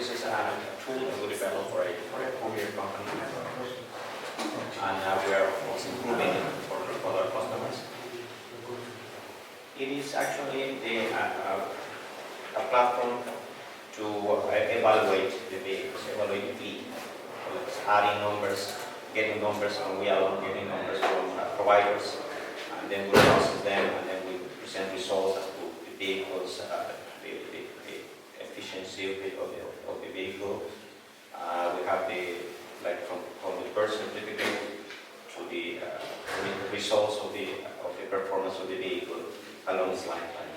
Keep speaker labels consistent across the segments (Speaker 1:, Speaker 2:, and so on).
Speaker 1: this is a tool that we developed for a courier company, and we are also improving it for other customers. It is actually a platform to evaluate the vehicles, evaluate the fleet. So it's adding numbers, getting numbers from Yellow, getting numbers from providers, and then we process them, and then we present results as to the vehicles, the efficiency of the vehicle. We have from the birth certificate to the results of the performance of the vehicle along its lifetime.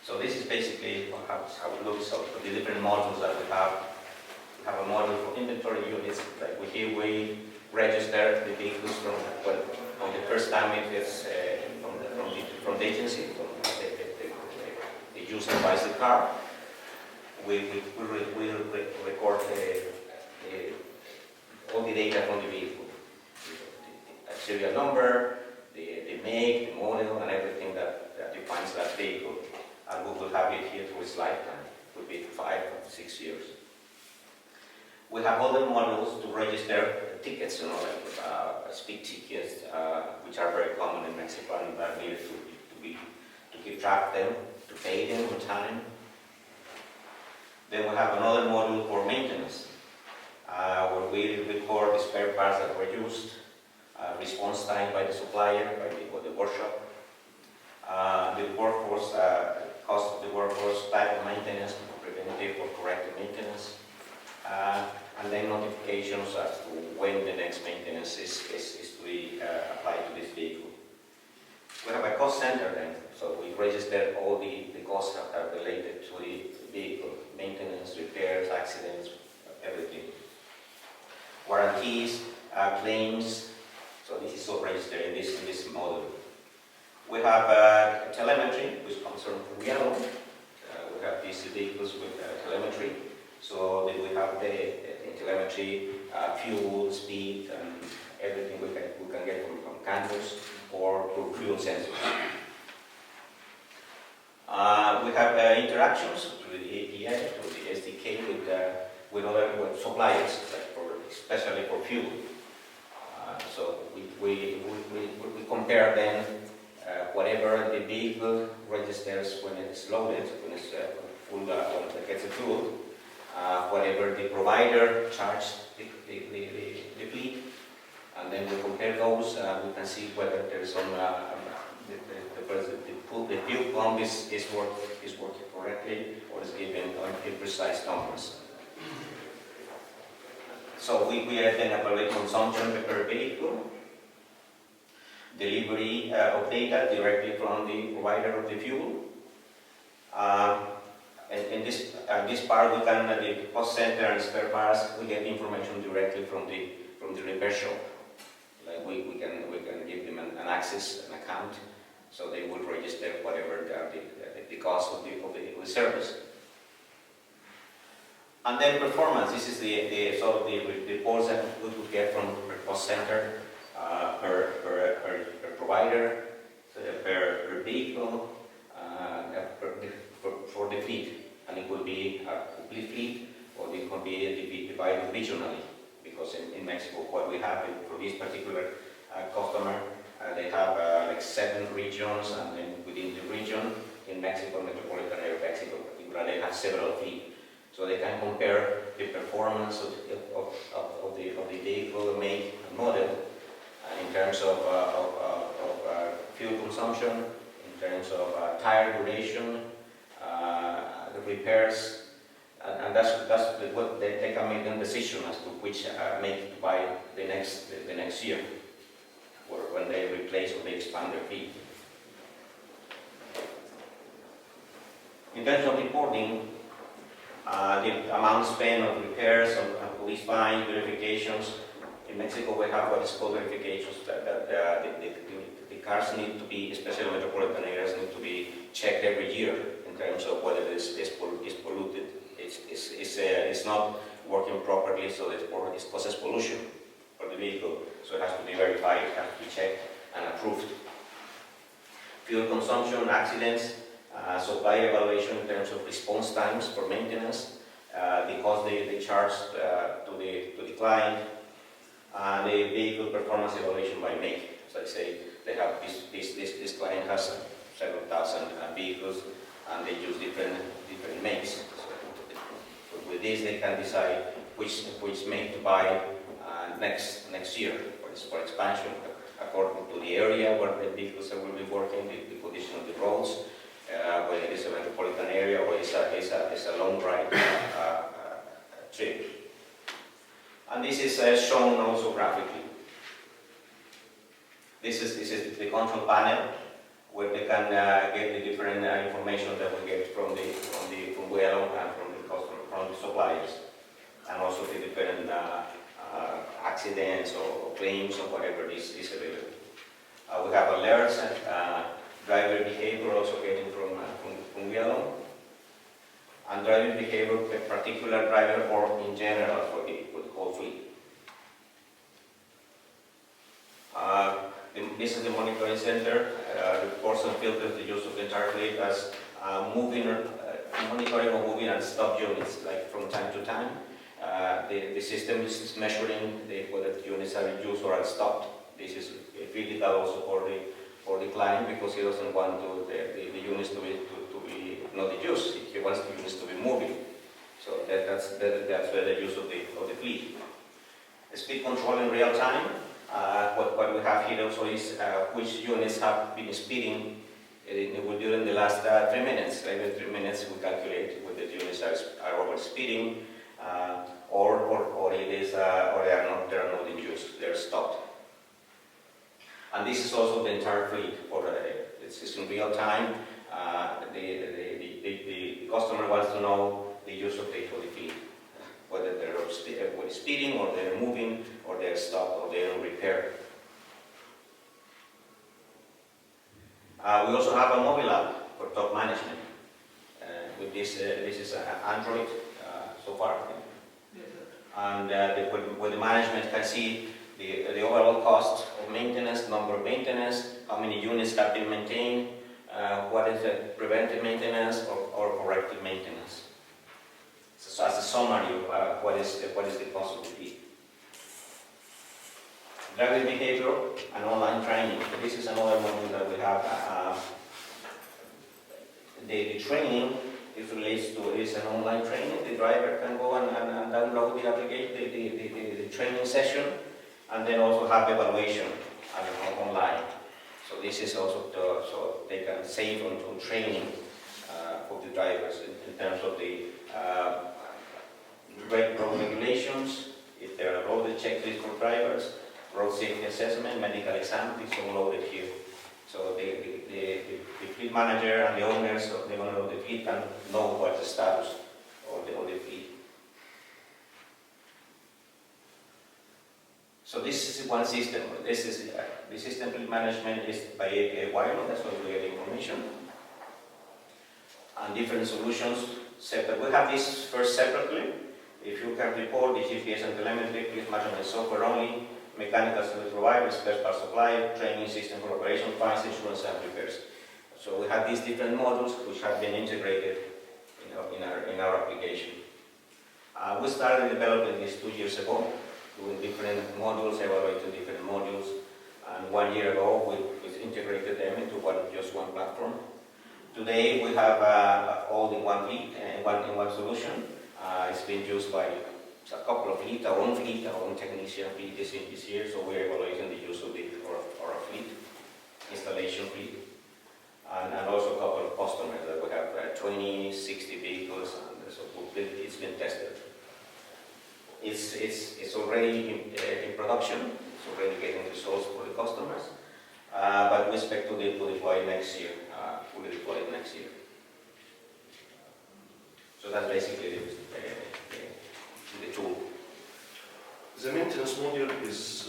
Speaker 1: So this is basically how it looks. So the different modules that we have. We have a module for inventory units. Like we register the vehicles from the first time it is from the agency, from the user buys the car. We record all the data from the vehicle, the serial number, the make, the model, and everything that defines that vehicle. And we will have it here through its lifetime. It will be 5 or 6 years. We have other models to register tickets, like speed tickets, which are very common in Mexico and are needed to keep track of them, to pay them on time. Then we have another module for maintenance, where we record the spare parts that were used, response time by the supplier, by the workshop, the workforce, cost of the workforce, type of maintenance, preventative or corrective maintenance, and then notifications as to when the next maintenance is to be applied to this vehicle. We have a cost center then, so we register all the costs that are related to the vehicle, maintenance, repairs, accidents, everything. Warranties, claims, so this is all registered in this model. We have telemetry, which comes from Yellow. We have these vehicles with telemetry, so then we have the telemetry, fuel, speed, and everything we can get from cameras or through fuel sensors. We have interactions through the API, through the SDK with other suppliers, especially for fuel. So we compare then whatever the vehicle registers when it's loaded, when it's full, when it gets a fuel, whatever the provider charged the fleet, and then we compare those. We can see whether there's some the fuel pump is working correctly or is giving imprecise numbers. So we then evaluate consumption per vehicle, delivery of data directly from the provider of the fuel. In this part, we can the cost center and spare parts. We get information directly from the repair shop. Like we can give them an access, an account, so they will register whatever the cost of the service. And then performance. This is the sort of the reports that we could get from per cost center, per provider, per vehicle, for the fleet. And it could be a complete fleet, or it could be divided regionally. Because in Mexico, what we have for this particular customer, they have like 7 regions, and then within the region, in Mexico, metropolitan area of Mexico, they have several fleets. So they can compare the performance of the vehicle, make, and model, in terms of fuel consumption, in terms of tire duration, the repairs, and that's what they can make a decision as to which make to buy the next year, or when they replace or they expand their fleet. In terms of reporting, the amount spent on repairs, on police fines, verifications. In Mexico, we have what is called verifications that the cars need to be, especially metropolitan areas, need to be checked every year in terms of whether this is polluted. It's not working properly, so it causes pollution for the vehicle. So it has to be verified, it has to be checked and approved. Fuel consumption, accidents, supply evaluation in terms of response times for maintenance, the cost they charge to the client, and the vehicle performance evaluation by make. As I say, they have this client has several thousand vehicles, and they use different makes. So with this, they can decide which make to buy next year for expansion, according to the area where the vehicles will be working, the condition of the roads, whether it is a metropolitan area or it's a long ride trip. And this is shown also graphically. This is the control panel, where they can get the different information that we get from Gurtam and from the suppliers, and also the different accidents or claims or whatever is available. We have alerts and driver behavior also getting from Gurtam, and driver behavior per particular driver or in general for the whole fleet. This is the monitoring center. Reports and filters the use of the entire fleet as monitoring or moving and stop units, like from time to time. The system is measuring whether the units are in use or are stopped. This is critical also for the client, because he doesn't want the units to be not in use. He wants the units to be moving. So that's where the use of the fleet. Speed control in real time. What we have here also is which units have been speeding during the last 3 minutes. Every 3 minutes we calculate whether the units are over speeding or it is or they are not in use. They're stopped. And this is also the entire fleet. It's in real time. The customer wants to know the use of the fleet, whether they're speeding or they're moving or they're stopped or they're in repair. We also have a mobile app for top management. With this is Android so far. And where the management can see the overall cost of maintenance, number of maintenance, how many units have been maintained, what is the preventive maintenance or corrective maintenance. So as a summary of what is the cost of the fleet. Driver behavior and online training. So this is another module that we have. The training is an online training. The driver can go and download the application, the training session, and then also have evaluation online. So this is also so they can save on training for the drivers in terms of the road regulations, if there are road checklists for drivers, road safety assessment, medical exam, it's all loaded here. So the fleet manager and the owners of the fleet can know what's the status of the fleet. So this is one system. This is the system fleet management is by wireless. That's why we get information and different solutions separate. We have this first separately. If you can report the GPS and telemetry, fleet management software only, mechanical service provider, spare parts supplier, training system for operation, fines, insurance, and repairs. So we have these different modules which have been integrated in our application. We started developing this 2 years ago, doing different modules, evaluating different modules, and 1 year ago we integrated them into just one platform. Today we have all in one fleet and in one solution. It's been used by a couple of fleet, our own technician fleet is here, so we're evaluating the use of our fleet, installation fleet, and also a couple of customers that we have 20, 60 vehicles, and so it's been tested. It's already in production, it's already getting results for the customers, but we expect to deploy next year, fully deployed next year. So that's basically the tool.
Speaker 2: The maintenance module is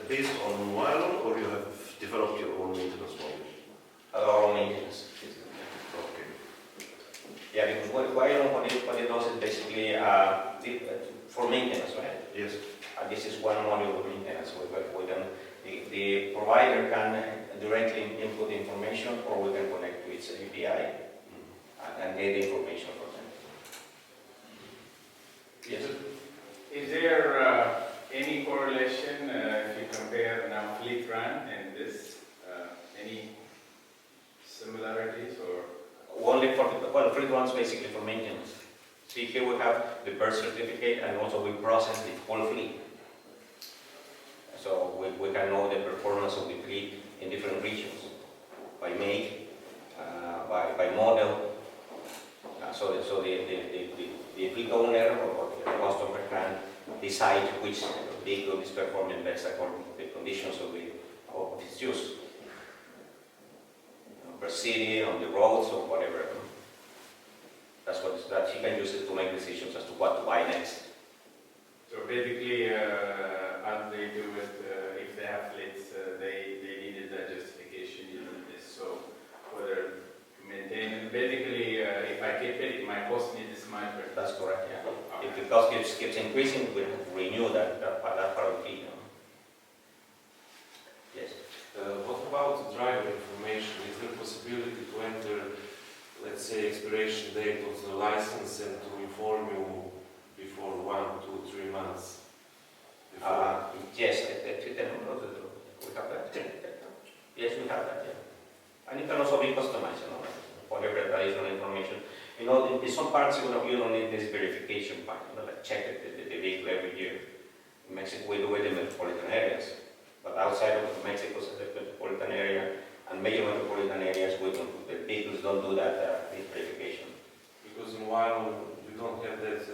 Speaker 2: based on Wireless, or you have developed your own maintenance module?
Speaker 1: Our own maintenance.
Speaker 2: Okay.
Speaker 1: Yeah, because what it does is basically for maintenance, right?
Speaker 2: Yes.
Speaker 1: This is one module of maintenance. The provider can directly input information, or we can connect to its API and get the information from them. Yes.
Speaker 3: Is there any correlation if you compare now fleet run and this? Any similarities or?
Speaker 1: Only for the, well, fleet runs basically for maintenance. See, here we have the birth certificate and also we process the whole fleet. So we can know the performance of the fleet in different regions by make, by model. So the fleet owner or the customer can decide which vehicle is performing best according to the conditions of its use. Per city, on the roads, or whatever. That's what that she can use it to make decisions as to what to buy next.
Speaker 3: So basically, as they do it, if they have fleets, they needed that justification, you know, this. So whether to maintain it, basically, if I keep it, my cost need this much.
Speaker 1: That's correct, yeah. If the cost keeps increasing, we have to renew that part of the fleet. Yes.
Speaker 4: What about the driver information? Is there a possibility to enter, let's say, expiration date of the license and to inform you before 1, 2, 3 months?
Speaker 1: Yes, we have that. Yes, we have that, yeah. And it can also be customized, you know, whatever additional information. You know, in some parts you don't need this verification part, you know, like check the vehicle every year. In Mexico we do it in metropolitan areas. But outside of Mexico, the metropolitan area and major metropolitan areas, the vehicles don't do that verification.
Speaker 4: Because in while you don't have that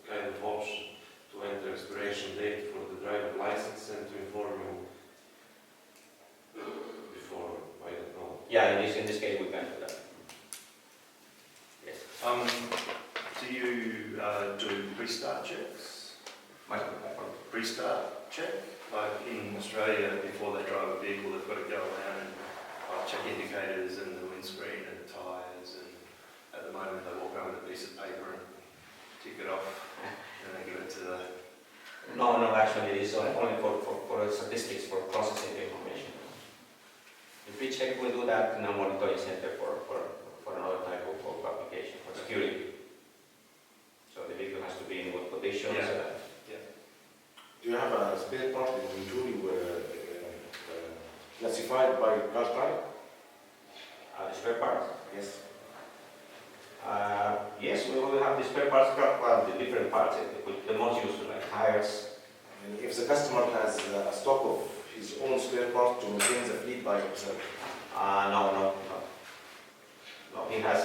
Speaker 4: kind of option to enter expiration date for the driver license and to inform you before, I don't know.
Speaker 1: Yeah, in this case we can do that. Yes.
Speaker 5: Do you do pre-start checks? Pre-start check? Like in Australia, before they drive a vehicle, they've got to go around and check indicators and the windscreen and the tyres. And at the moment, they walk around with a piece of paper and tick it off, and they give it to the.
Speaker 1: No, actually, it is only for statistics, for processing the information. The pre-check we do that in a monitoring center for another type of application, for security. So the vehicle has to be in good conditions.
Speaker 5: Yeah.
Speaker 6: Do you have a spare part in Julie classified by car type?
Speaker 1: The spare parts?
Speaker 6: Yes.
Speaker 1: Yes, we will have the spare parts, well, the different parts, the most used, like tires.
Speaker 6: And if the customer has a stock of his own spare part to maintain the fleet by himself?
Speaker 1: No. He has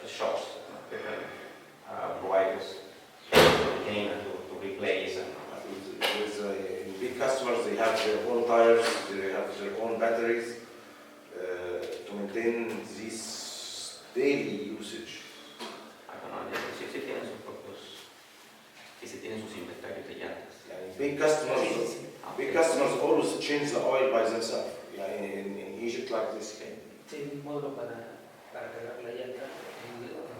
Speaker 1: shops, different providers to maintain and to replace. And
Speaker 6: With big customers, they have their own tires, they have their own batteries to maintain this daily usage.
Speaker 1: I don't know, si tienen sus inventarios de llantas.
Speaker 6: Big customers always change the oil by themselves. Yeah, in Egypt like this.
Speaker 7: Tiene un módulo para cargar la llanta,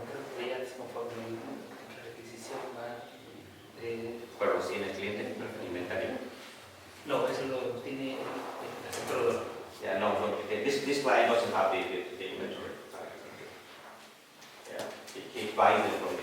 Speaker 7: creo que ya es conforme la requisición va
Speaker 1: Pero si en el cliente el inventario.
Speaker 7: no, eso lo tiene el controlador.
Speaker 1: Yeah, no, this client doesn't have the inventory. Yeah, he buys it from the